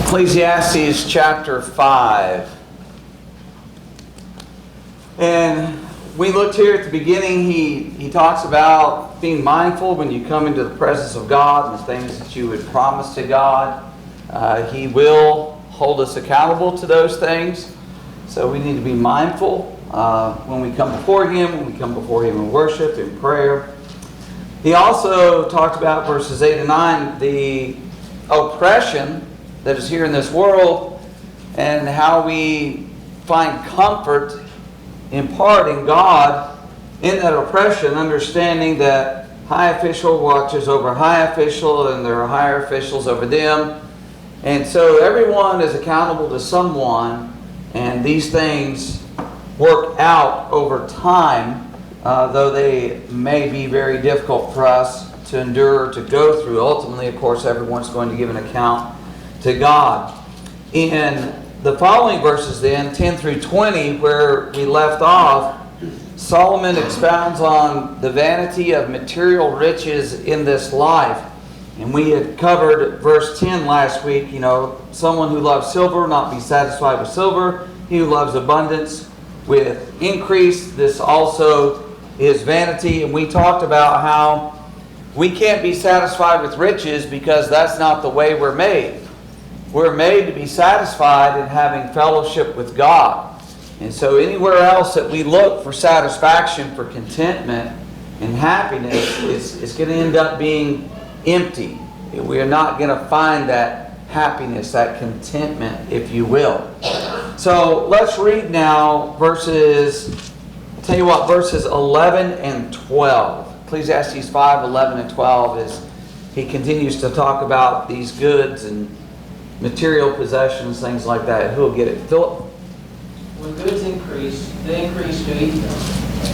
Ecclesiastes chapter 5. And we looked here at the beginning, he talks about being mindful when you come into the presence of God and the things that you would promise to God. He will hold us accountable to those things. So we need to be mindful when we come before Him, in worship, in prayer. He also talked about verses 8 and 9, the oppression that is here in this world and how we find comfort in part in God in that oppression, understanding that high official watches over high official and there are higher officials over them. And so everyone is accountable to someone, and these things work out over time, though they may be very difficult for us to endure, to go through. Ultimately, of course, everyone's going to give an account to God. In the following verses then, 10 through 20, where we left off, Solomon expounds on the vanity of material riches in this life. And we had covered verse 10 last week, someone who loves silver will not be satisfied with silver. He who loves abundance with increase, this also is vanity. And we talked about how we can't be satisfied with riches because that's not the way we're made. We're made to be satisfied in having fellowship with God. And so anywhere else that we look for satisfaction, for contentment and happiness, it's going to end up being empty. We are not going to find that happiness, that contentment, if you will. So let's read now verses 11 and 12. Ecclesiastes 5, 11 and 12 is he continues to talk about these goods and material possessions, things like that. Who will get it? Philip? When goods increase, they increase to eat them.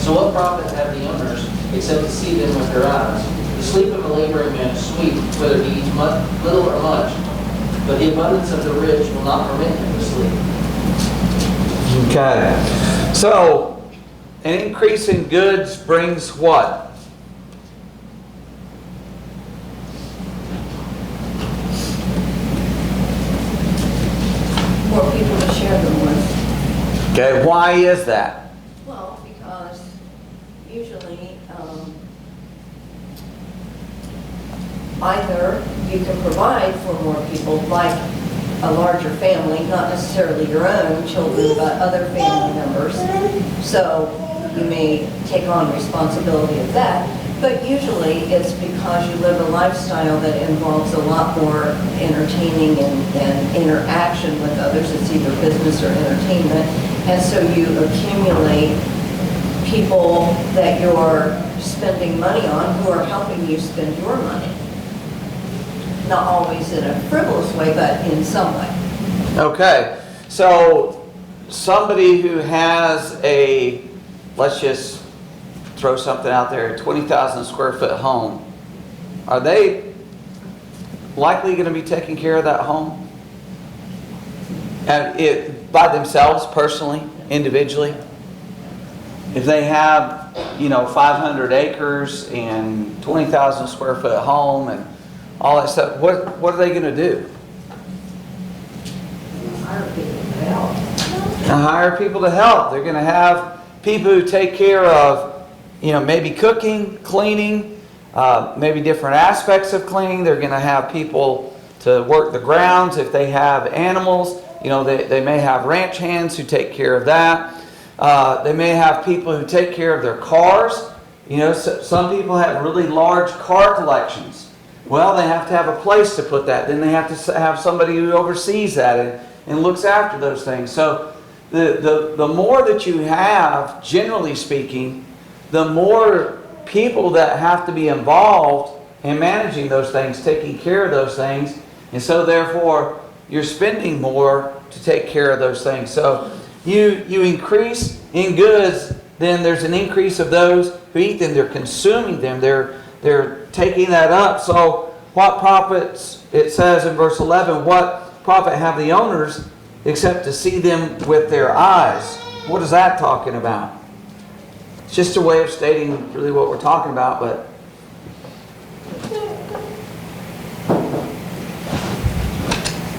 So what profit have the owners except to see them with their eyes? The sleep of a laboring man is sweet, whether he eats little or much. But the abundance of the rich will not permit him to sleep. Okay. So, an increase in goods brings what? More people to share them with. Okay, why is that? Well, because usually either you can provide for more people, like a larger family, not necessarily your own children, but other family members. So you may take on responsibility of that. But usually it's because you live a lifestyle that involves a lot more entertaining and interaction with others. It's either business or entertainment. And so you accumulate people that you're spending money on who are helping you spend your money. Not always in a frivolous way, but in some way. Okay, so somebody who has let's just throw something out there, 20,000 square foot home, are they likely going to be taking care of that home? And by themselves, personally, individually? If they have, 500 acres and 20,000 square foot home and all that stuff, what are they going to do? Hire people to help. Hire people to help. They're going to have people who take care of, maybe cooking, cleaning, maybe different aspects of cleaning. They're going to have people to work the grounds if they have animals. They may have ranch hands who take care of that. They may have people who take care of their cars. Some people have really large car collections. Well, they have to have a place to put that. Then they have to have somebody who oversees that and looks after those things. So the more that you have, generally speaking, the more people that have to be involved in managing those things, taking care of those things. And so therefore, you're spending more to take care of those things. So you increase in goods, then there's an increase of those who eat them. They're consuming them. They're taking that up. So what profits, it says in verse 11, what profit have the owners except to see them with their eyes? What is that talking about? It's just a way of stating really what we're talking about, but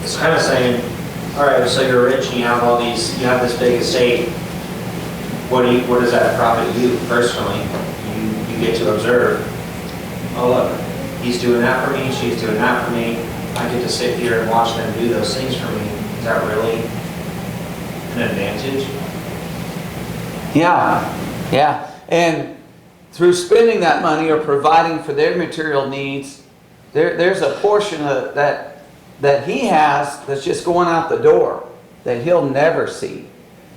It's kind of saying, all right, so you're rich and you have all these, you have this big estate. What does that profit you personally? You get to observe. Oh look, he's doing that for me, she's doing that for me. I get to sit here and watch them do those things for me. Is that really an advantage? Yeah. And through spending that money or providing for their material needs, there's a portion of that he has that's just going out the door that he'll never see.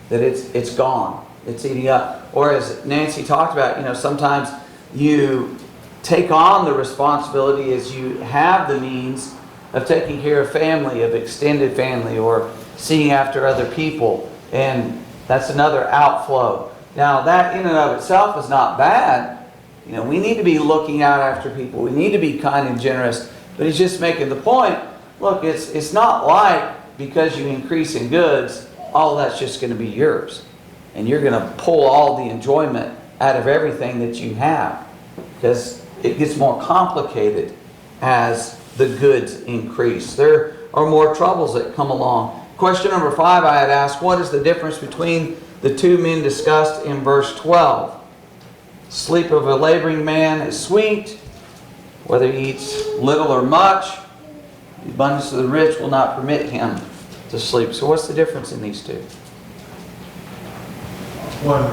That it's gone. It's eating up. Or as Nancy talked about, sometimes you take on the responsibility as you have the means of taking care of family, of extended family, or seeing after other people. And that's another outflow. Now that in and of itself is not bad. We need to be looking out after people. We need to be kind and generous. But he's just making the point, look, it's not like because you increase in goods, all that's just going to be yours. And you're going to pull all the enjoyment out of everything that you have. Because it gets more complicated as the goods increase. There are more troubles that come along. Question number 5 I had asked, what is the difference between the two men discussed in verse 12? Sleep of a laboring man is sweet, whether he eats little or much. The abundance of the rich will not permit him to sleep. So what's the difference in these two? One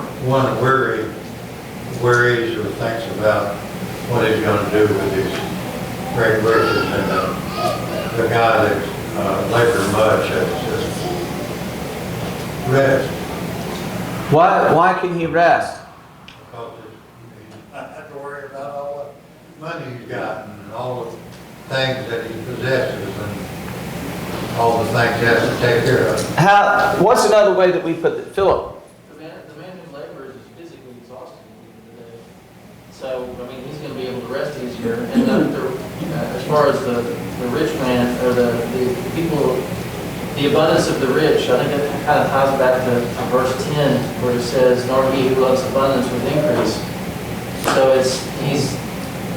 worries or thinks about what he's going to do with his great riches, and the guy that's labored much has just rest. Why can he rest? Because he doesn't have to worry about all the money he's got and all the things that he possesses and all the things he has to take care of. What's another way that we put it? Philip? The man who labors is physically exhausted today. So, he's going to be able to rest easier. And as far as the rich man, or the people, the abundance of the rich, I think that kind of ties back to verse 10, where it says, nor he who loves abundance with increase. So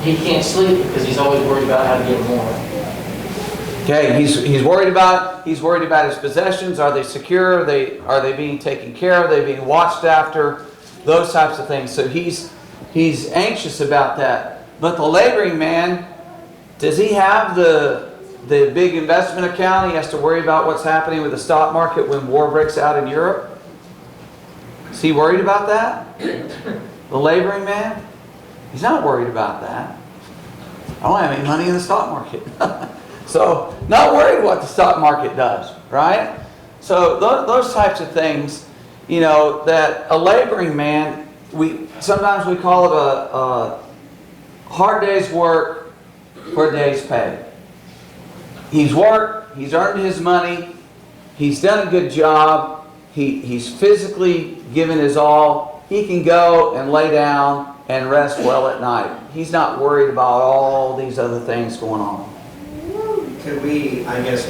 he can't sleep because he's always worried about how to get more. Okay, he's worried about his possessions. Are they secure? Are they being taken care of? Are they being watched after? Those types of things. So he's anxious about that. But the laboring man, does he have the big investment account? He has to worry about what's happening with the stock market when war breaks out in Europe. Is he worried about that? The laboring man? He's not worried about that. I don't have any money in the stock market. So, not worried what the stock market does, right? So, those types of things, that a laboring man, sometimes we call it a hard day's work for a day's pay. He's worked, he's earned his money, he's done a good job, he's physically given his all. He can go and lay down and rest well at night. He's not worried about all these other things going on. Could we,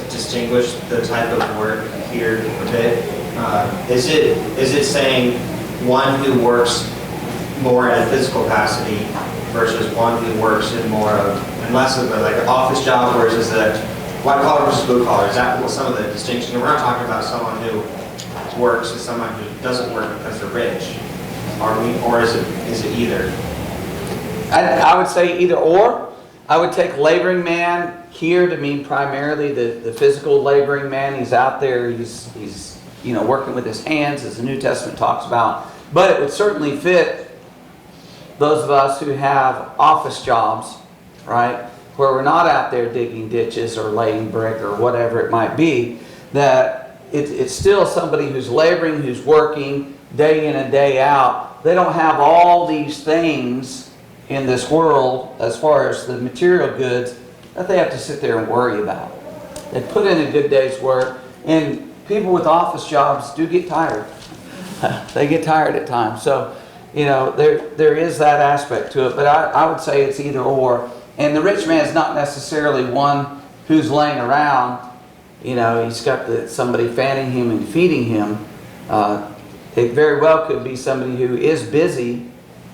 distinguish the type of work here a bit? Is it saying one who works more in a physical capacity versus one who works in less of an office job versus a white collar versus blue collar? Is that what some of the distinctions? We're not talking about someone who works and someone who doesn't work because they're rich. Or is it either? I would say either or. I would take laboring man here to mean primarily the physical laboring man. He's out there, he's working with his hands, as the New Testament talks about. But it would certainly fit those of us who have office jobs, right? Where we're not out there digging ditches or laying brick or whatever it might be. That it's still somebody who's laboring, who's working day in and day out. They don't have all these things in this world, as far as the material goods, that they have to sit there and worry about. They put in a good day's work, and people with office jobs do get tired. They get tired at times. So, there is that aspect to it, but I would say it's either or. And the rich man is not necessarily one who's laying around. He's got somebody fanning him and feeding him. It very well could be somebody who is busy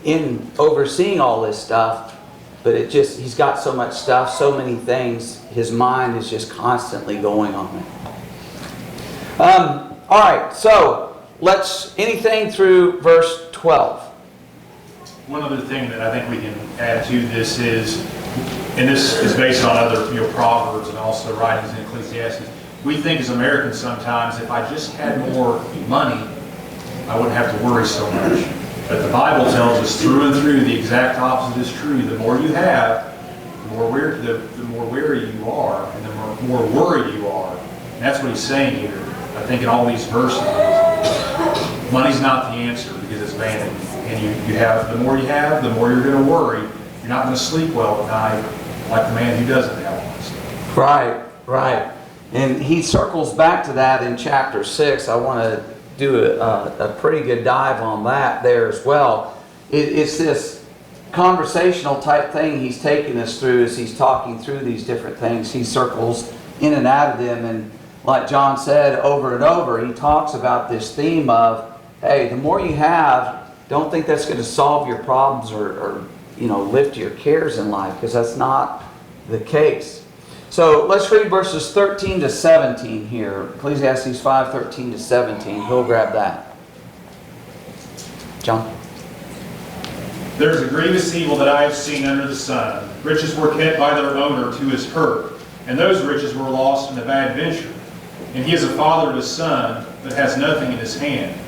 in overseeing all this stuff, But he's got so much stuff, so many things, his mind is just constantly going on it. All right, so anything through verse 12. One other thing that I think we can add to this is, and this is based on other Proverbs and also writings in Ecclesiastes, we think as Americans sometimes, if I just had more money, I wouldn't have to worry so much. But the Bible tells us through and through the exact opposite is true. The more you have, the more weary you are, and the more worried you are. And that's what he's saying here. I think in all these verses, money's not the answer because it's vanity. And you have, the more you have, the more you're going to worry. You're not going to sleep well at night like the man who doesn't have one. Right, right. And he circles back to that in chapter 6. I want to do a pretty good dive on that there as well. It's this conversational type thing he's taking us through as he's talking through these different things. He circles in and out of them, and like John said over and over, he talks about this theme of, hey, the more you have, don't think that's going to solve your problems or lift your cares in life, because that's not the case. So let's read verses 13 to 17 here. Ecclesiastes 5, 13 to 17. Who'll grab that? John? There is a grievous evil that I have seen under the sun. Riches were kept by their owner to his hurt, and those riches were lost in a bad venture. And he is a father of a son, but has nothing in his hand.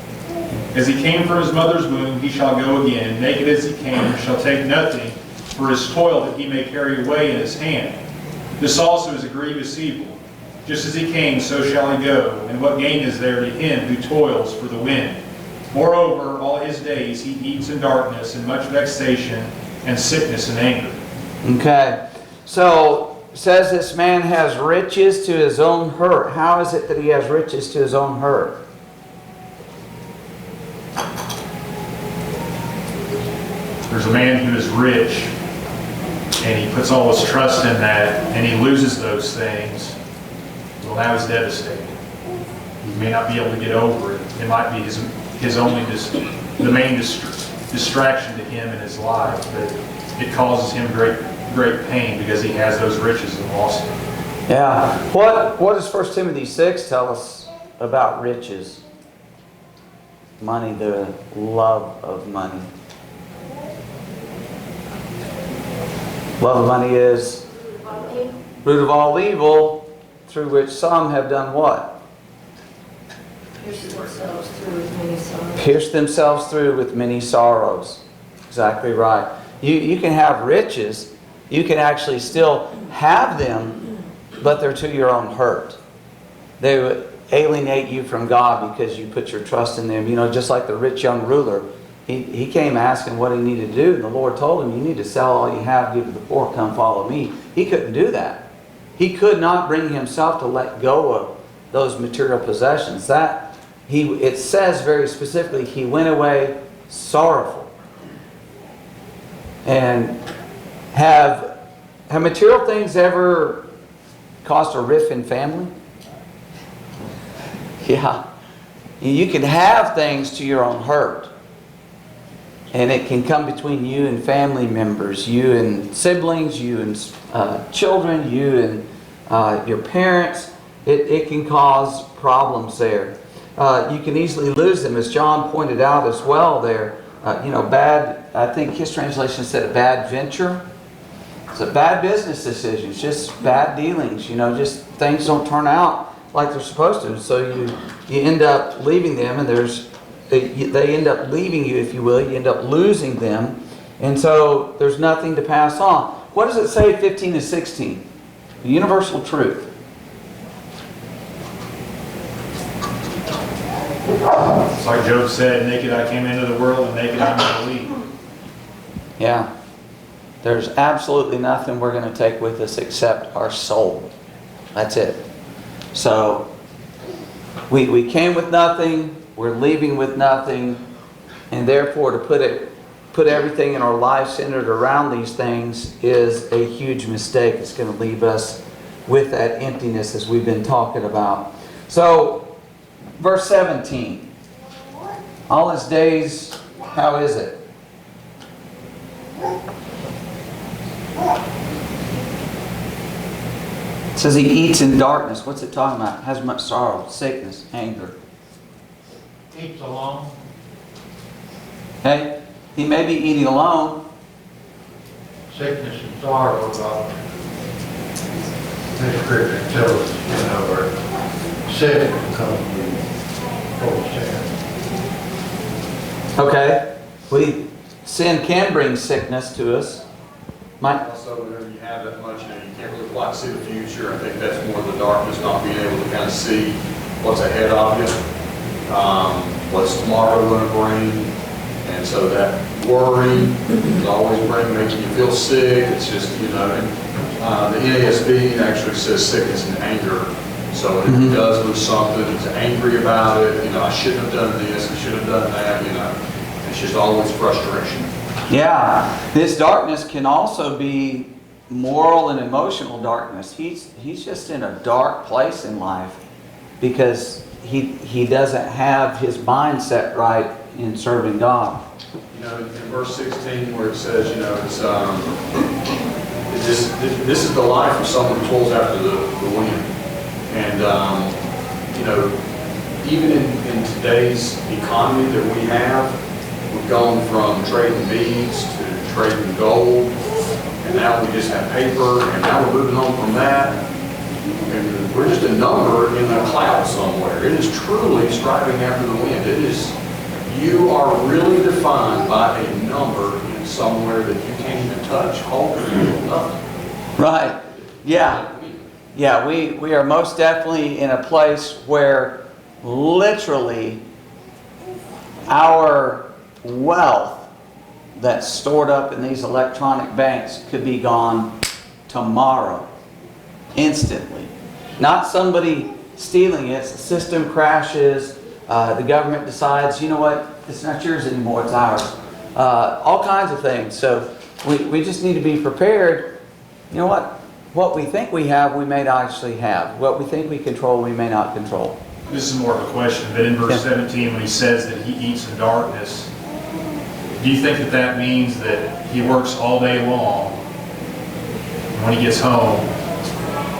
As he came from his mother's womb, he shall go again. Naked as he came, shall take nothing for his toil that he may carry away in his hand. This also is a grievous evil. Just as he came, so shall he go. And what gain is there to him who toils for the wind? Moreover, all his days he eats in darkness and much vexation and sickness and anger. Okay. So, it says this man has riches to his own hurt. How is it that he has riches to his own hurt? There's a man who is rich, and he puts all his trust in that, and he loses those things. Well, now he's devastated. He may not be able to get over it. It might be his only the main distraction to him in his life, but it causes him great pain because he has those riches and lost them. Yeah. What does 1 Timothy 6 tell us about riches? Money, the love of money. Love of money is root of all evil, through which some have done what? Pierce themselves through with many sorrows. Pierce themselves through with many sorrows. Exactly right. You can have riches. You can actually still have them, but they're to your own hurt. They would alienate you from God because you put your trust in them. Just like the rich young ruler. He came asking what he needed to do, and the Lord told him, you need to sell all you have, give to the poor, come follow me. He couldn't do that. He could not bring himself to let go of those material possessions. It says very specifically, he went away sorrowful. And have material things ever caused a rift in family? Yeah. You can have things to your own hurt. And it can come between you and family members, you and siblings, you and children, you and your parents. It can cause problems there. You can easily lose them, as John pointed out as well there. Bad, I think his translation said a bad venture. It's a bad business decision. It's just bad dealings. Just things don't turn out like they're supposed to. So you end up leaving them, and they end up leaving you, if you will. You end up losing them. And so there's nothing to pass on. What does it say, 15 to 16? The universal truth. It's like Job said, naked I came into the world, and naked I'm going to leave. Yeah. There's absolutely nothing we're going to take with us except our soul. That's it. So we came with nothing. We're leaving with nothing, and therefore to put everything in our life centered around these things is a huge mistake. It's going to leave us with that emptiness as we've been talking about. So, verse 17. All his days, how is it? says he eats in darkness. What's it talking about? Has much sorrow, sickness, anger. Eats alone. Okay? He may be eating alone. Sickness and sorrow about this scripture tells us, where sickness comes from sin. Okay? Sin can bring sickness to us. Mike? Also, whenever you have that much, you can't really quite see the future. I think that's more the darkness, not being able to kind of see what's ahead of you, what's tomorrow going to bring. And so that worry is always making you feel sick. It's just, and the NASB actually says sickness and anger. So if he does lose something, he's angry about it. I shouldn't have done this, I should have done that, It's just always frustration. Yeah, this darkness can also be moral and emotional darkness. He's just in a dark place in life because he doesn't have his mind set right in serving God. In verse 16 where it says, this is the life of someone who pulls after the wind. And, even in today's economy that we have, we've gone from trading beads to trading gold, and now we just have paper, and now we're moving on from that. And we're just a number in the cloud somewhere. It is truly striving after the wind. You are really defined by a number in somewhere that you can't even touch, hold, nothing. Right. Yeah. Yeah, we are most definitely in a place where literally our wealth that's stored up in these electronic banks could be gone tomorrow, instantly. Not somebody stealing it. The system crashes. The government decides, you know what, it's not yours anymore, it's ours. All kinds of things. So we just need to be prepared. You know what we think we have, we may not actually have. What we think we control, we may not control. This is more of a question, but in verse 17 when he says that he eats in darkness, do you think that means that he works all day long, and when he gets home,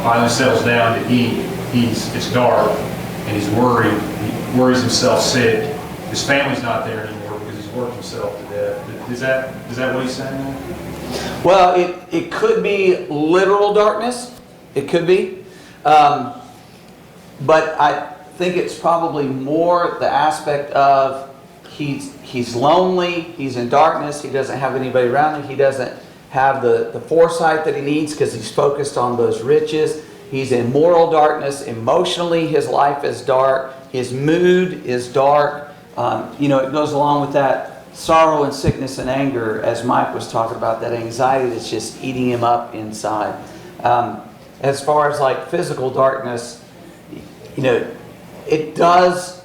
finally settles down to eat, it's dark, and he's worried, he worries himself sick, his family's not there anymore because he's worked himself to death. Is that what he's saying? Well, it could be literal darkness. It could be. But I think it's probably more the aspect of he's lonely, he's in darkness, he doesn't have anybody around him, he doesn't have the foresight that he needs because he's focused on those riches. He's in moral darkness. Emotionally, his life is dark. His mood is dark. It goes along with that sorrow and sickness and anger, as Mike was talking about, that anxiety that's just eating him up inside. As far as like physical darkness, it does,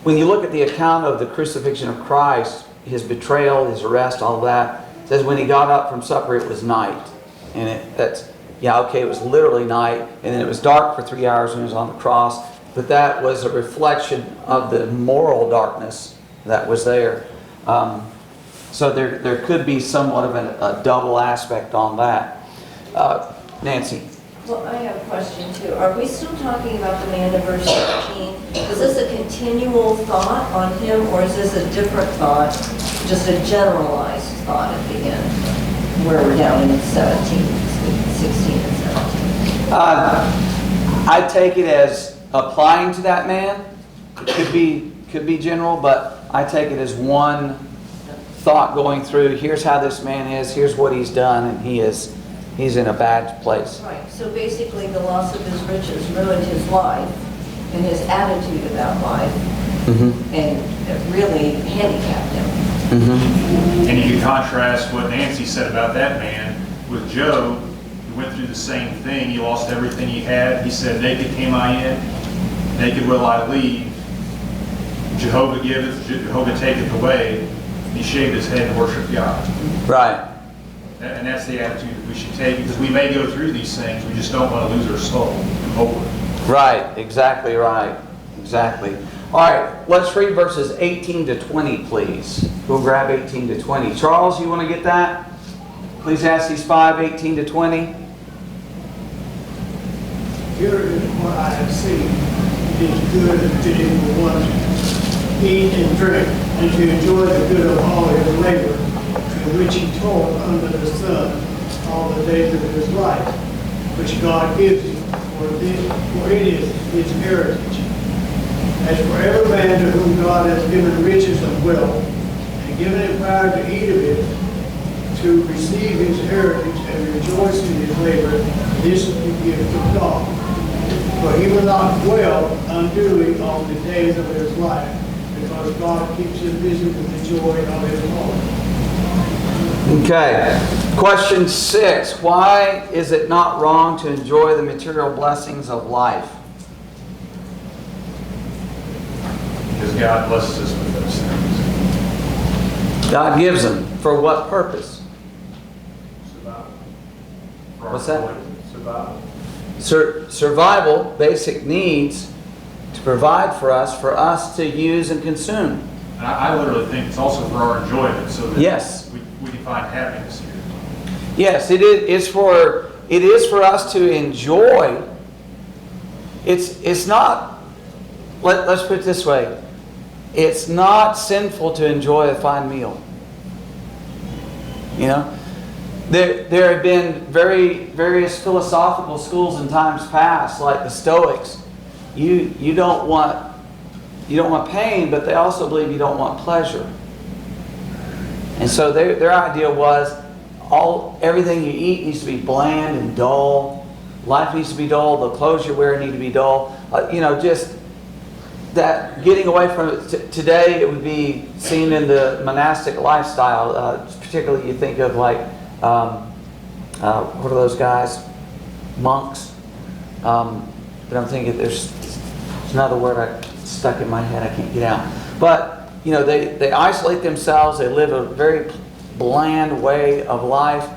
when you look at the account of the crucifixion of Christ, his betrayal, his arrest, all that, it says when he got up from supper, it was night. And it was literally night, and then it was dark for 3 hours when he was on the cross, but that was a reflection of the moral darkness that was there. So there could be somewhat of a double aspect on that. Nancy. Well, I have a question too. Are we still talking about the man in verse 13? Is this a continual thought on him, or is this a different thought, just a generalized thought at the end, where we're down in 16 and 17? I take it as applying to that man. It could be general, but I take it as one thought going through. Here's how this man is. Here's what he's done, and he's in a bad place. Right. So basically, the loss of his riches ruined his life and his attitude about life, and it really handicapped him. And you can contrast what Nancy said about that man with Job, who went through the same thing. He lost everything he had. He said, "Naked came I in, naked will I leave. Jehovah giveth, Jehovah taketh away." He shaved his head and worshiped God. Right. And that's the attitude that we should take, because we may go through these things, we just don't want to lose our soul over it. Right. Exactly right. Exactly. All right. Let's read verses 18 to 20, please. We'll grab 18 to 20. Charles, you want to get that? Ecclesiastes 5, 18 to 20. here is what I have seen. It is good and fitting for one to eat and drink, and to enjoy the good of all his labor, in which he toiled under the sun all the days of his life, which God gives him, for it is his heritage. As for every man to whom God has given riches and wealth, and given him power to eat of it, to receive his heritage and rejoice in his labor, this is the gift of God. For he will not dwell unduly on the days of his life, because God keeps him busy with the joy of his Lord. Okay. Question 6. Why is it not wrong to enjoy the material blessings of life? Because God blesses us with those things. God gives them. For what purpose? Survival. For our What's that? enjoyment. Survival. Survival, basic needs to provide for us to use and consume. And I literally think it's also for our enjoyment, so that Yes. we can find happiness here. Yes, it is for us to enjoy. It's not, let's put it this way. It's not sinful to enjoy a fine meal. You know? There have been various philosophical schools in times past, like the Stoics. You don't want pain, but they also believe you don't want pleasure. And so their idea was everything you eat needs to be bland and dull. Life needs to be dull. The clothes you wear need to be dull. Just that getting away from it. Today, it would be seen in the monastic lifestyle. Particularly, you think of like, what are those guys? Monks. But I'm thinking there's another word I stuck in my head I can't get out. But they isolate themselves. They live a very bland way of life.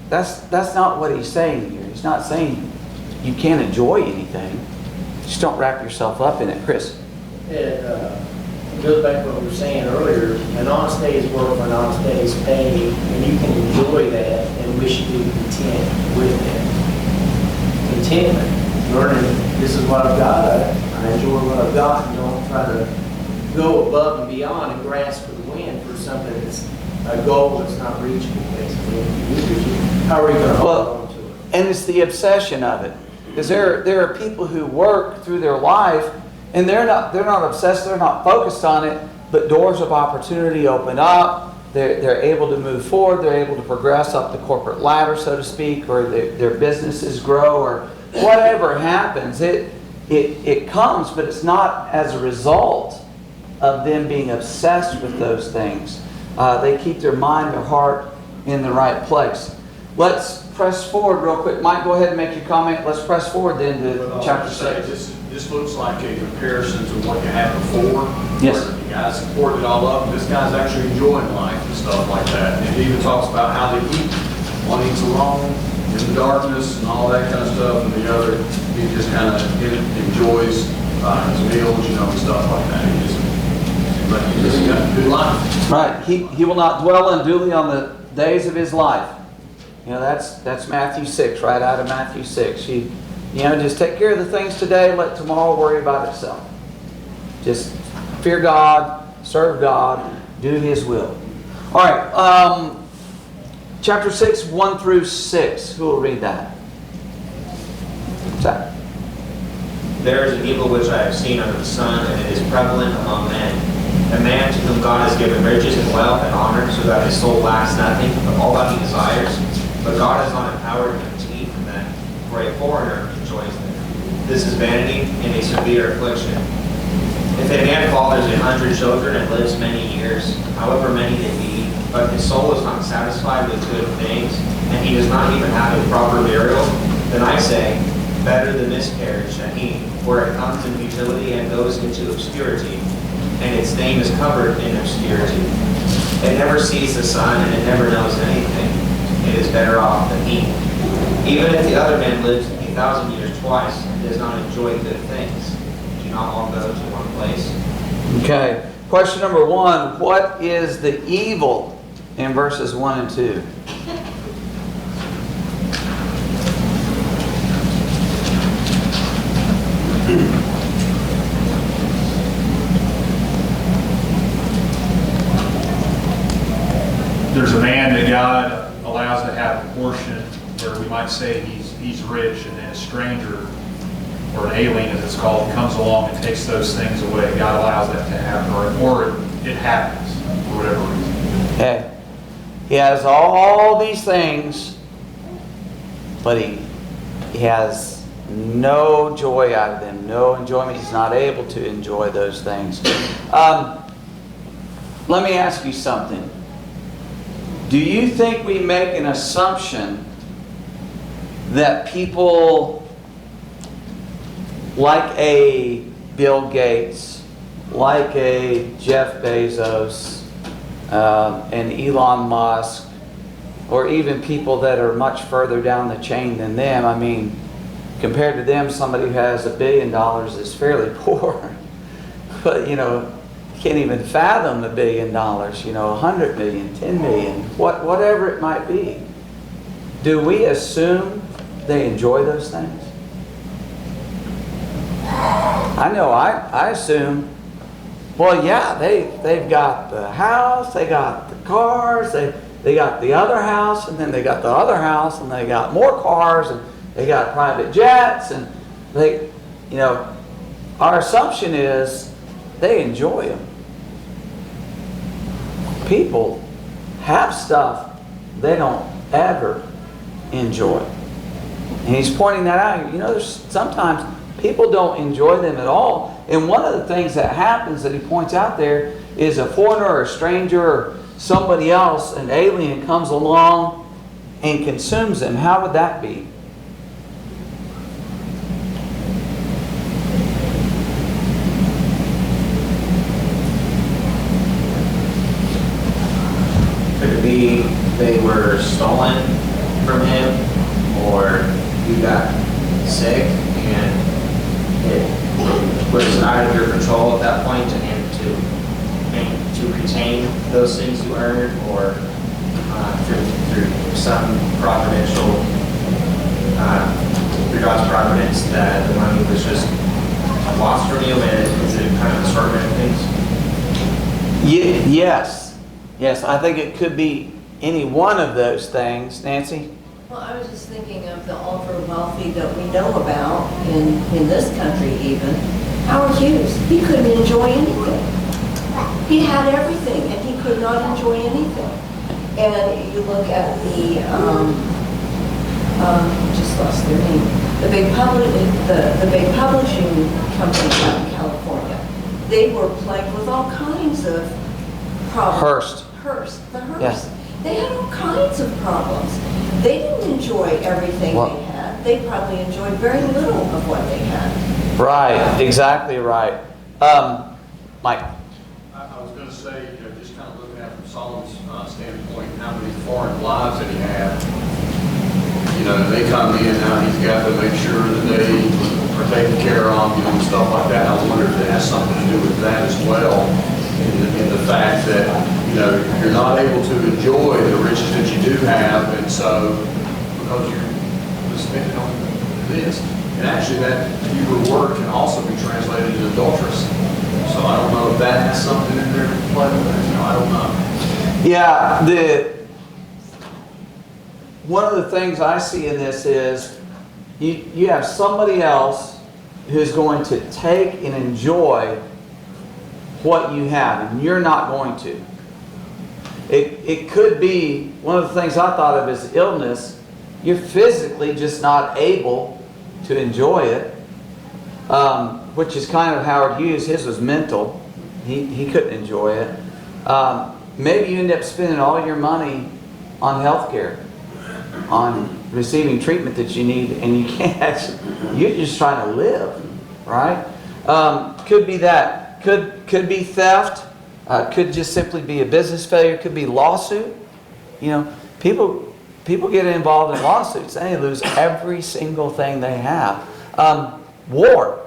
That's not what he's saying here. He's not saying you can't enjoy anything. Just don't wrap yourself up in it, Chris. It goes back to what we were saying earlier. An honest day's work for an honest day's pay, and you can enjoy that and wish to be content with that. Contentment, learning this is what I've got. I enjoy what I've got, and don't try to go above and beyond and grasp for the wind for something that's a goal that's not reachable, basically. How are you going to hold on to it? And it's the obsession of it. Because there are people who work through their life, and they're not obsessed, they're not focused on it, but doors of opportunity open up. They're able to move forward, they're able to progress up the corporate ladder, so to speak, or their businesses grow, or whatever happens. It comes, but it's not as a result of them being obsessed with those things. They keep their mind, their heart in the right place. Let's press forward real quick. Mike, go ahead and make your comment. Let's press forward then to chapter 6. This looks like a comparison to what you had before. Yes. Where the guys poured it all up, and this guy's actually enjoying life and stuff like that. And he even talks about how they eat. One eats alone, in the darkness, and all that kind of stuff, and the other, he just kind of enjoys his meals, and stuff like that. But he just got a good life. Right. He will not dwell unduly on the days of his life. That's Matthew 6, right out of Matthew 6. Just take care of the things today, let tomorrow worry about itself. Just fear God, serve God, do His will. All right. Chapter 6, 1 through 6. Who will read that? What's that? There is an evil which I have seen under the sun, and it is prevalent among men. A man to whom God has given riches and wealth and honor, so that his soul lacks nothing but all that he desires. But God has not empowered him to eat from them, for a foreigner enjoys them. This is vanity and a severe affliction. If a man fathers 100 children and lives many years, however many they be, but his soul is not satisfied with good things, and he does not even have a proper burial, then I say, better the miscarriage than he, for it comes in futility and goes into obscurity, and its name is covered in obscurity. It never sees the sun, and it never knows anything. It is better off than he. Even if the other man lives 1,000 years twice and does not enjoy good things, do not all go to one place? Okay. Question number 1. What is the evil in verses 1 and 2? There's a man that God allows to have a portion where we might say he's rich, and then a stranger, or an alien as it's called, comes along and takes those things away. God allows that to happen, or it happens for whatever reason. Okay. He has all these things, but he has no joy out of them, no enjoyment. He's not able to enjoy those things. Let me ask you something. Do you think we make an assumption that people like a Bill Gates, like a Jeff Bezos, and Elon Musk, or even people that are much further down the chain than them, I mean, compared to them, somebody who has $1 billion is fairly poor. But, you know, can't even fathom $1 billion, you know, 100 million, 10 million, whatever it might be. Do we assume they enjoy those things? I know I assume, well, yeah, they've got the house, they got the cars, they got the other house, and then they got the other house, and they got more cars, and they got private jets, and they, you know, our assumption is they enjoy them. People have stuff they don't ever enjoy. And he's pointing that out. You know, there's sometimes people don't enjoy them at all. And one of the things that happens that he points out there is a foreigner or a stranger or somebody else, an alien, comes along and consumes them. How would that be? Could it be they were stolen from him, or you got sick and it was out of your control at that point, and to retain those things you earned, or through some providential, through God's providence, that the money was just lost from you, and is it kind of a assortment of things? Yes, I think it could be any one of those things. Nancy? Well, I was just thinking of the ultra wealthy that we know about in this country even. Howard Hughes, he couldn't enjoy anything. He had everything and he could not enjoy anything. And you look at the, just lost their name, the big publishing company out in California. They were plagued with all kinds of problems. Hearst. Yes. They had all kinds of problems. They didn't enjoy everything they had. They probably enjoyed very little of what they had. Right, exactly right. Mike? I was going to say, you know, just kind of looking at it from Solomon's standpoint, how many foreign lives that he had. You know, they come in, now he's got to make sure that they are taken care of, you know, and stuff like that. I wonder if it has something to do with that as well, in the fact that, you know, you're not able to enjoy the riches that you do have, and so, because you're spending on this. And actually that Hebrew word can also be translated as adulterous. So I don't know if that has something in there to play with it. You know, I don't know. Yeah, one of the things I see in this is you have somebody else who's going to take and enjoy what you have, and you're not going to. It could be, one of the things I thought of as illness, you're physically just not able to enjoy it, which is kind of Howard Hughes. His was mental. He couldn't enjoy it. Maybe you end up spending all your money on health care, on receiving treatment that you need, and you can't actually, you're just trying to live, right? Could be that. Could be theft. Could just simply be a business failure. Could be lawsuit. You know, people get involved in lawsuits and they lose every single thing they have. War.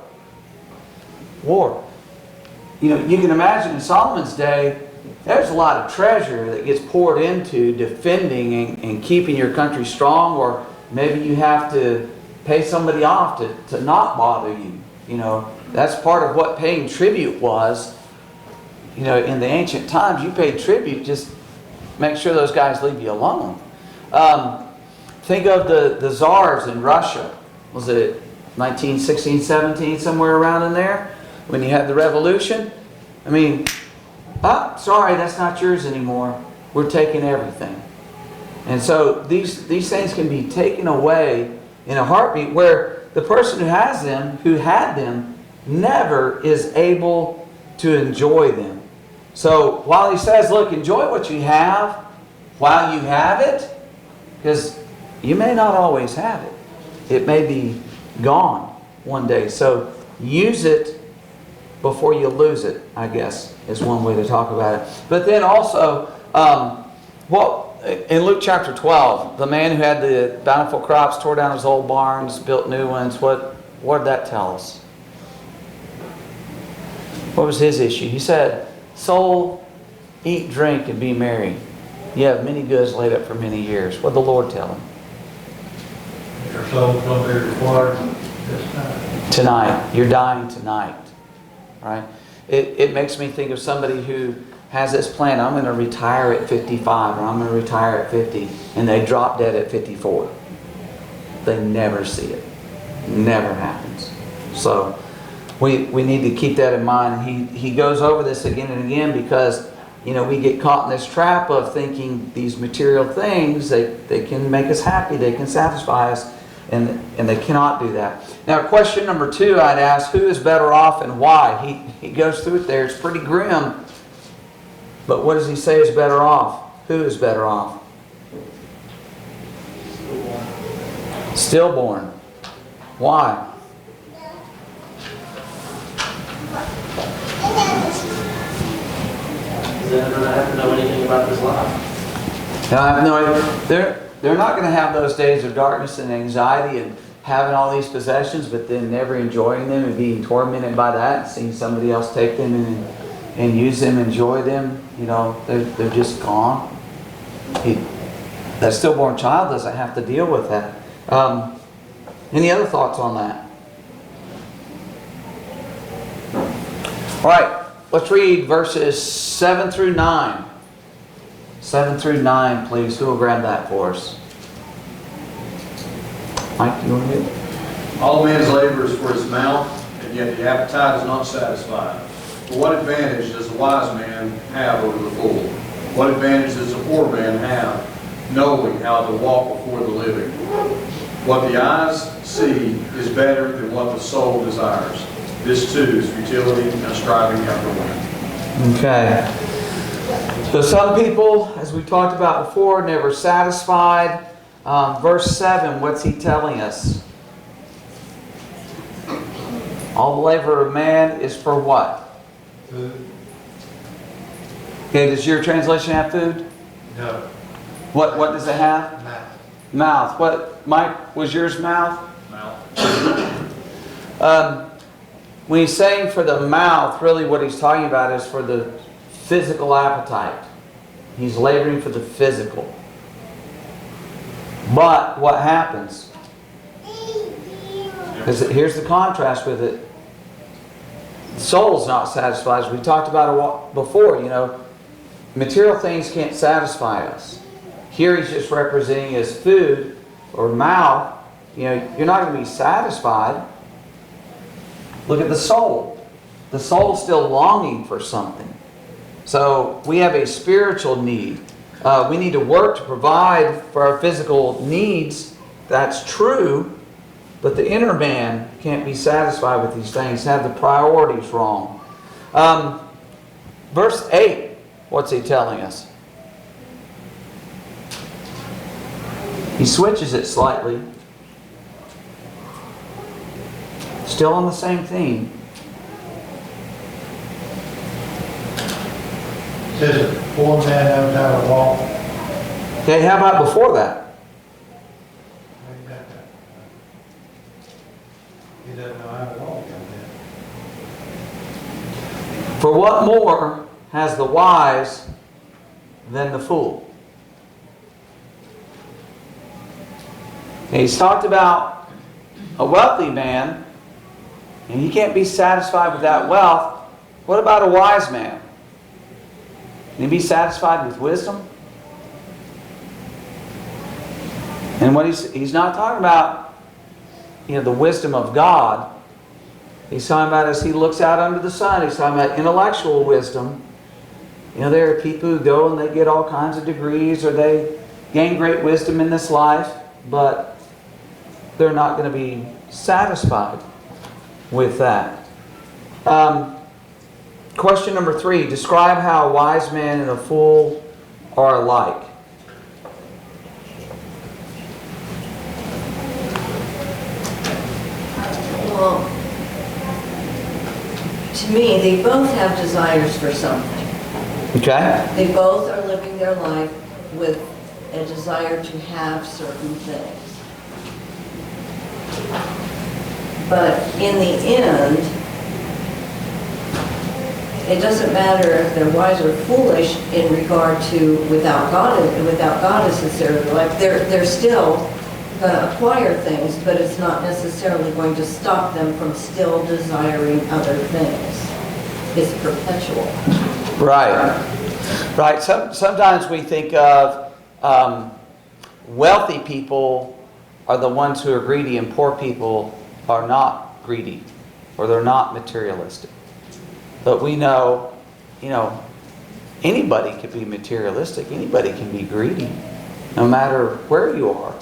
You know, you can imagine in Solomon's day, there's a lot of treasure that gets poured into defending and keeping your country strong, or maybe you have to pay somebody off to not bother you. You know, that's part of what paying tribute was. You know, in the ancient times, you paid tribute, just make sure those guys leave you alone. Think of the czars in Russia. Was it 1916, 17, somewhere around in there? When you had the revolution? I mean, sorry, that's not yours anymore. We're taking everything. And so these things can be taken away in a heartbeat, where the person who has them, who had them, never is able to enjoy them. So while he says, look, enjoy what you have while you have it, because you may not always have it. It may be gone one day. So use it before you lose it, I guess, is one way to talk about it. But then also, in Luke chapter 12, the man who had the bountiful crops tore down his old barns, built new ones. What did that tell us? What was his issue? He said, soul, eat, drink, and be merry. You have many goods laid up for many years. What did the Lord tell him? Your soul's going to be required this night. Tonight. You're dying tonight. Right? It makes me think of somebody who has this plan, I'm going to retire at 55 or I'm going to retire at 50, and they drop dead at 54. They never see it. Never happens. So we need to keep that in mind. He goes over this again and again because, you know, we get caught in this trap of thinking these material things, they can make us happy, they can satisfy us, and they cannot do that. Now, question number 2, I'd ask, who is better off and why? He goes through it there. It's pretty grim. But what does he say is better off? Who is better off? Stillborn. Why? They're going to have to know anything about this life. Now, I have no idea. They're not going to have those days of darkness and anxiety and having all these possessions, but then never enjoying them and being tormented by that and seeing somebody else take them and use them, enjoy them. You know, they're just gone. That stillborn child doesn't have to deal with that. Any other thoughts on that? All right, let's read verses 7 through 9. 7 through 9, please. Who will grab that for us? Mike, you want to do it? All men's labor is for his mouth, and yet the appetite is not satisfied. For what advantage does the wise man have over the fool? What advantage does the poor man have, knowing how to walk before the living? What the eyes see is better than what the soul desires. This too is futility and striving after wind. Okay. So some people, as we talked about before, never satisfied. Verse 7, what's he telling us? All the labor of man is for what? Food? Okay, does your translation have food? No. What does it have? Mouth. Mouth. What, Mike, was yours mouth? When he's saying for the mouth, really what he's talking about is for the physical appetite. He's laboring for the physical. But what happens? Because here's the contrast with it. The soul's not satisfied. As we talked about it before, you know, material things can't satisfy us. Here he's just representing as food or mouth. You know, you're not going to be satisfied. Look at the soul. The soul's still longing for something. So we have a spiritual need. We need to work to provide for our physical needs. That's true. But the inner man can't be satisfied with these things, have the priorities wrong. Verse 8, what's he telling us? He switches it slightly. Still on the same theme. Says the poor man knows how to walk. Okay, how about before that? He doesn't know how to walk. For what more has the wise than the fool? And he's talked about a wealthy man And you can't be satisfied with that wealth. What about a wise man? Can he be satisfied with wisdom? And what he's not talking about, the wisdom of God. He's talking about as he looks out under the sun. He's talking about intellectual wisdom. There are people who go and they get all kinds of degrees or they gain great wisdom in this life, but they're not going to be satisfied with that. Question number 3. Describe how a wise man and a fool are alike. Well, to me, they both have desires for something. Okay? They both are living their life with a desire to have certain things. But in the end, it doesn't matter if they're wise or foolish in regard to without God as necessarily life. They're still going to acquire things, but it's not necessarily going to stop them from still desiring other things. It's perpetual. Right. Right. Sometimes we think of wealthy people are the ones who are greedy, and poor people are not greedy, or they're not materialistic. But we know, anybody can be materialistic. Anybody can be greedy, no matter where you are,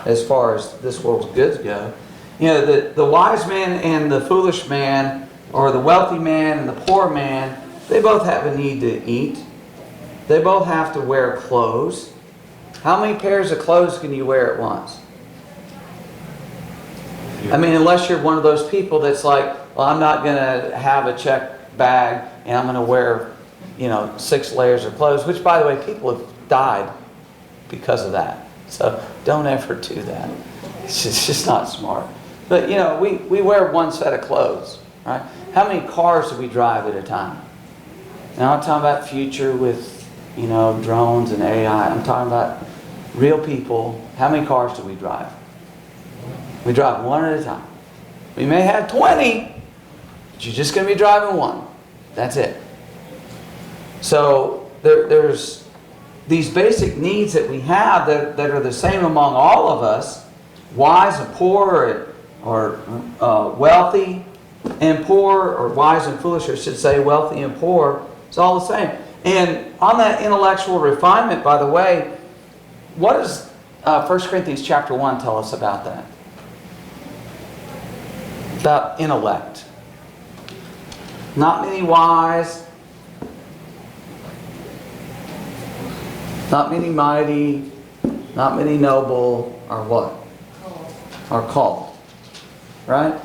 as far as this world's goods go. The wise man and the foolish man, or the wealthy man and the poor man, they both have a need to eat. They both have to wear clothes. How many pairs of clothes can you wear at once? I mean, unless you're one of those people that's like, well, I'm not going to have a check bag and I'm going to wear, 6 layers of clothes, which, by the way, people have died because of that. So don't ever do that. It's just not smart. But, we wear one set of clothes, right? How many cars do we drive at a time? Now, I'm talking about future with, drones and AI. I'm talking about real people. How many cars do we drive? We drive one at a time. We may have 20, but you're just going to be driving one. That's it. So there's these basic needs that we have that are the same among all of us, wise and poor, or wealthy and poor, or wise and foolish, I should say, wealthy and poor. It's all the same. And on that intellectual refinement, by the way, what does 1 Corinthians chapter 1 tell us about that? About intellect. Not many wise, not many mighty, not many noble are what? Are called. Right?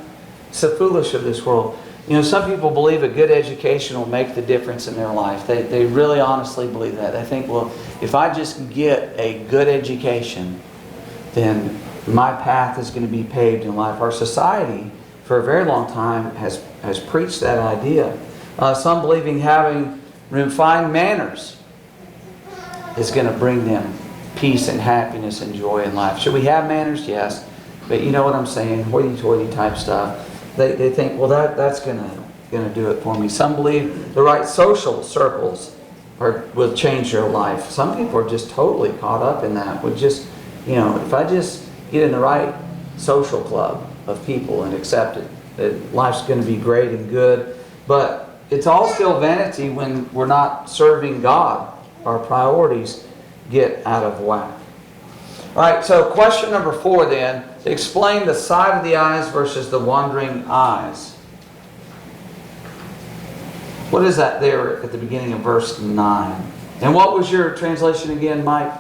It's the foolish of this world. Some people believe a good education will make the difference in their life. They really honestly believe that. They think, well, if I just get a good education, then my path is going to be paved in life. Our society, for a very long time, has preached that idea. Some believing having refined manners is going to bring them peace and happiness and joy in life. Should we have manners? Yes. But you know what I'm saying, hoity-toity type stuff. They think, well, that's going to do it for me. Some believe the right social circles will change their life. Some people are just totally caught up in that. With just, if I just get in the right social club of people and accept it, that life's going to be great and good. But it's all still vanity when we're not serving God. Our priorities get out of whack. All right, so question number 4 then. Explain the sight of the eyes versus the wandering eyes. What is that there at the beginning of verse 9? And what was your translation again, Mike?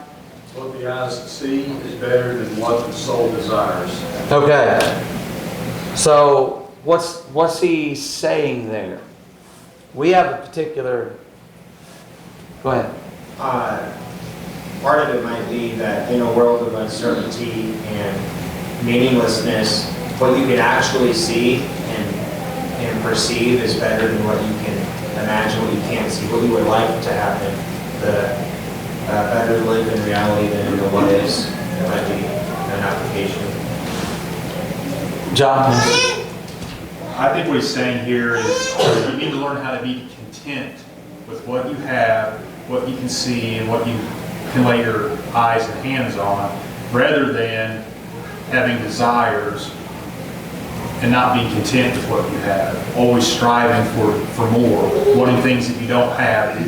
What the eyes see is better than what the soul desires. Okay. So what's he saying there? We have a particular... Go ahead. Part of it might be that in a world of uncertainty and meaninglessness, what you can actually see and perceive is better than what you can imagine, what you can't see, what you would like to happen. Better to live in reality than in what is. That might be an application. John? I think what he's saying here is you need to learn how to be content with what you have, what you can see, and what you can lay your eyes and hands on, rather than having desires and not being content with what you have. Always striving for more, wanting things that you don't have,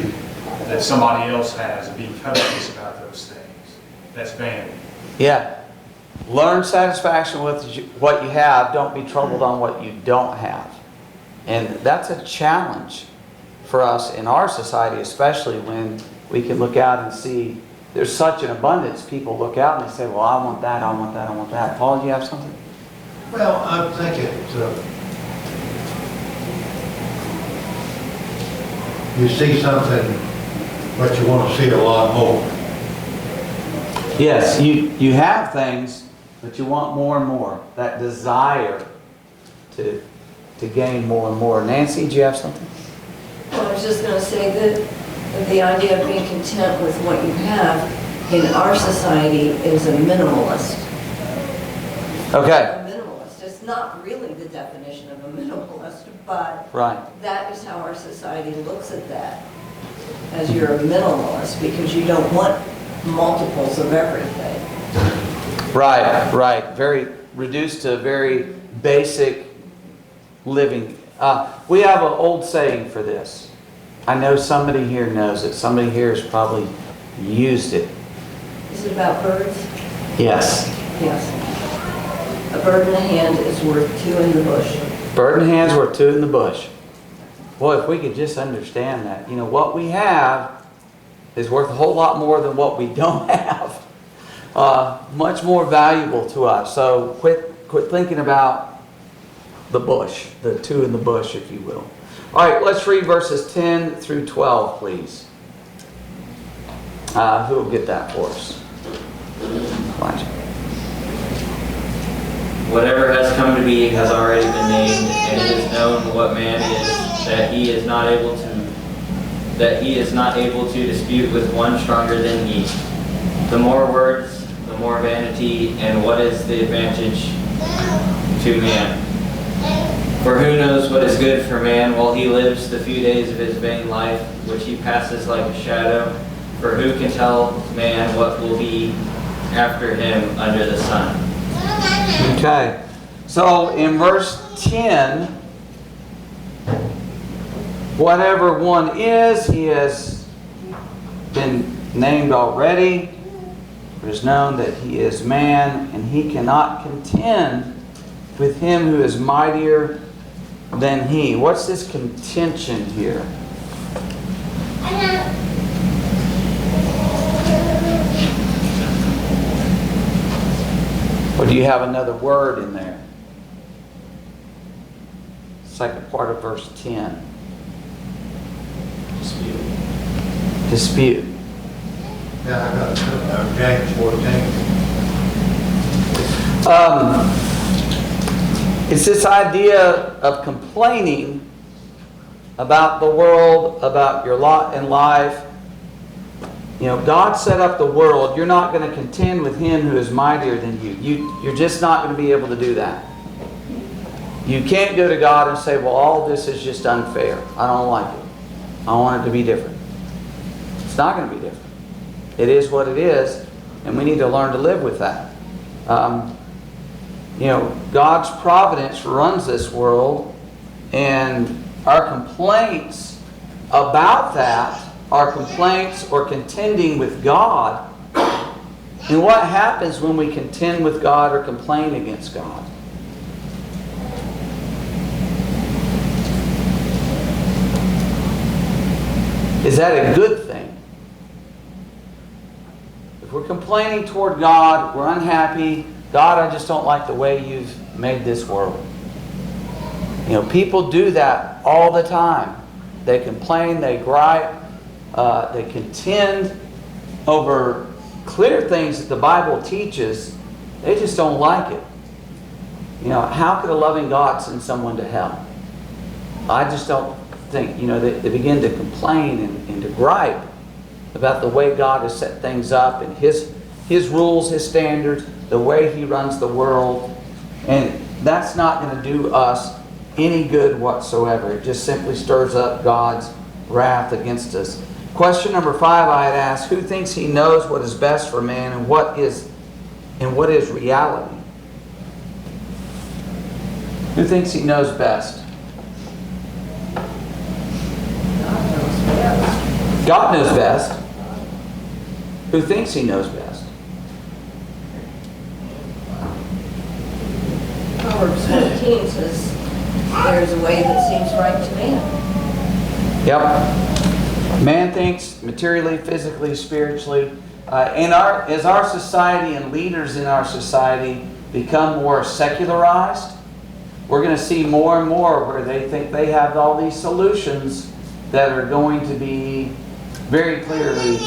that somebody else has, and being covetous about those things. That's vanity. Yeah. Learn satisfaction with what you have. Don't be troubled on what you don't have. And that's a challenge for us in our society, especially when we can look out and see there's such an abundance. People look out and they say, well, I want that, I want that, I want that. Paul, do you have something? Well, I'm thinking, you see something, but you want to see a lot more. Yes, you have things, but you want more and more. That desire to gain more and more. Nancy, do you have something? Well, I was just going to say that the idea of being content with what you have in our society is a minimalist. Okay. A minimalist. It's not really the definition of a minimalist, but Right. that is how our society looks at that, as you're a minimalist, because you don't want multiples of everything. Right, right. Very reduced to very basic living. We have an old saying for this. I know somebody here knows it. Somebody here has probably used it. Is it about birds? Yes. Yes. A bird in the hand is worth two in the bush. Bird in hand's worth two in the bush. Boy, if we could just understand that. You know, what we have is worth a whole lot more than what we don't have. Much more valuable to us. So quit thinking about the bush, the two in the bush, if you will. All right, let's read verses 10 through 12, please. Who will get that for us? Elijah. Whatever has come to be has already been named, and it is known what man is, that he is not able to dispute with one stronger than he. The more words, the more vanity, and what is the advantage to man? For who knows what is good for man while he lives the few days of his vain life, which he passes like a shadow? For who can tell man what will be after him under the sun? Okay. So in verse 10, whatever one is, he has been named already. It is known that he is man, and he cannot contend with him who is mightier than he. What's this contention here? Or do you have another word in there? Second part of verse 10. Dispute. Yeah, I got it. James 14. It's this idea of complaining about the world, about your lot in life. You know, God set up the world. You're not going to contend with Him who is mightier than you. You're just not going to be able to do that. You can't go to God and say, well, all this is just unfair. I don't like it. I want it to be different. It's not going to be different. It is what it is, and we need to learn to live with that. You know, God's providence runs this world, and our complaints about that are complaints or contending with God. And what happens when we contend with God or complain against God? Is that a good thing? If we're complaining toward God, we're unhappy, God, I just don't like the way you've made this world. You know, people do that all the time. They complain, they gripe, they contend over clear things that the Bible teaches. They just don't like it. You know, how could a loving God send someone to hell? I just don't think, you know, they begin to complain and to gripe about the way God has set things up and His rules, His standards, the way He runs the world. And that's not going to do us any good whatsoever. It just simply stirs up God's wrath against us. Question number 5 I had asked, who thinks he knows what is best for man and what is reality? Who thinks he knows best? God knows best. Who thinks he knows best? Proverbs 14 says, there's a way that seems right to man. Yep. Man thinks materially, physically, spiritually. As our society and leaders in our society become more secularized, we're going to see more and more where they think they have all these solutions that are going to be very clearly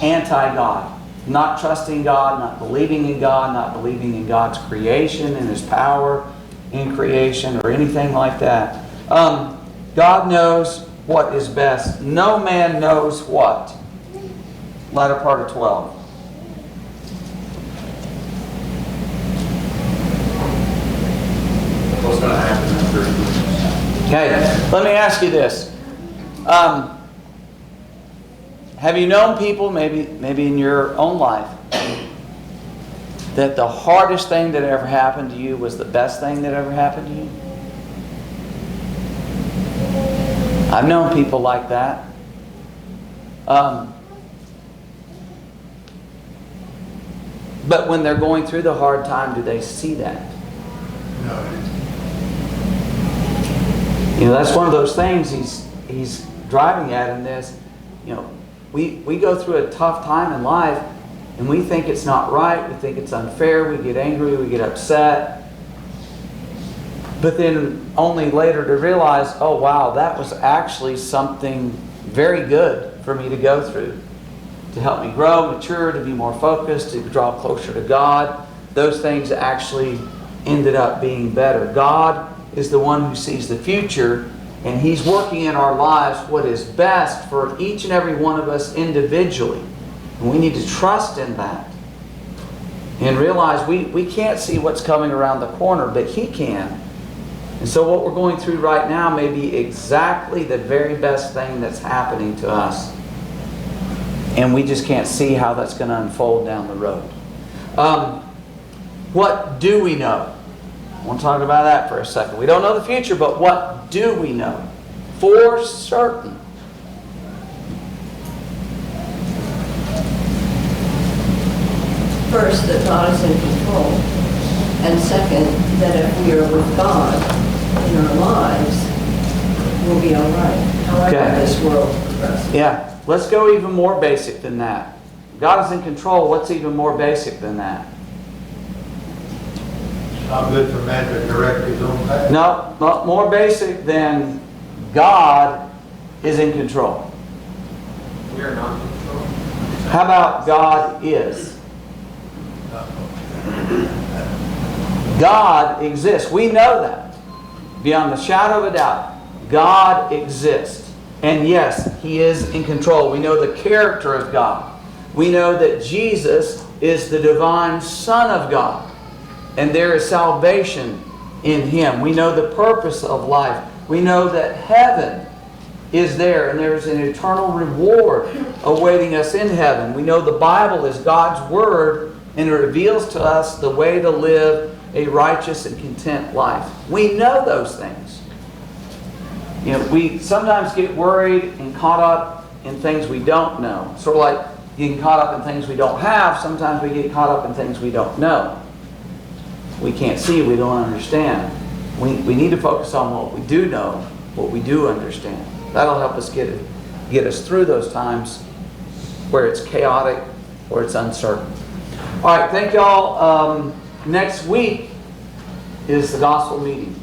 anti-God. Not trusting God, not believing in God, not believing in God's creation and His power in creation or anything like that. God knows what is best. No man knows what? Latter part of 12. What's going to happen after? Okay, let me ask you this. Have you known people, maybe in your own life, that the hardest thing that ever happened to you was the best thing that ever happened to you? I've known people like that. But when they're going through the hard time, do they see that? No. You know, that's one of those things he's driving at in this. You know, we go through a tough time in life, and we think it's not right, we think it's unfair, we get angry, we get upset. But then only later to realize, oh wow, that was actually something very good for me to go through. To help me grow, mature, to be more focused, to draw closer to God. Those things actually ended up being better. God is the one who sees the future, and He's working in our lives what is best for each and every one of us individually. And we need to trust in that. And realize we can't see what's coming around the corner, but He can. And so what we're going through right now may be exactly the very best thing that's happening to us. And we just can't see how that's going to unfold down the road. What do we know? I want to talk about that for a second. We don't know the future, but what do we know? For certain. First, that God is in control. And second, that if we are with God in our lives, we'll be all right. However, Okay. this world progresses. Yeah. Let's go even more basic than that. God is in control. What's even more basic than that? It's not good for man to direct his own path. No, not more basic than God is in control. We are not in control. How about God is? God exists. We know that. Beyond the shadow of a doubt. God exists. And yes, He is in control. We know the character of God. We know that Jesus is the divine Son of God. And there is salvation in Him. We know the purpose of life. We know that heaven is there and there is an eternal reward awaiting us in heaven. We know the Bible is God's Word and it reveals to us the way to live a righteous and content life. We know those things. You know, we sometimes get worried and caught up in things we don't know. Sort of like getting caught up in things we don't have. Sometimes we get caught up in things we don't know. We can't see, we don't understand. We need to focus on what we do know, what we do understand. That'll help us get us through those times where it's chaotic or it's uncertain. All right, thank y'all. Next week is the gospel meeting.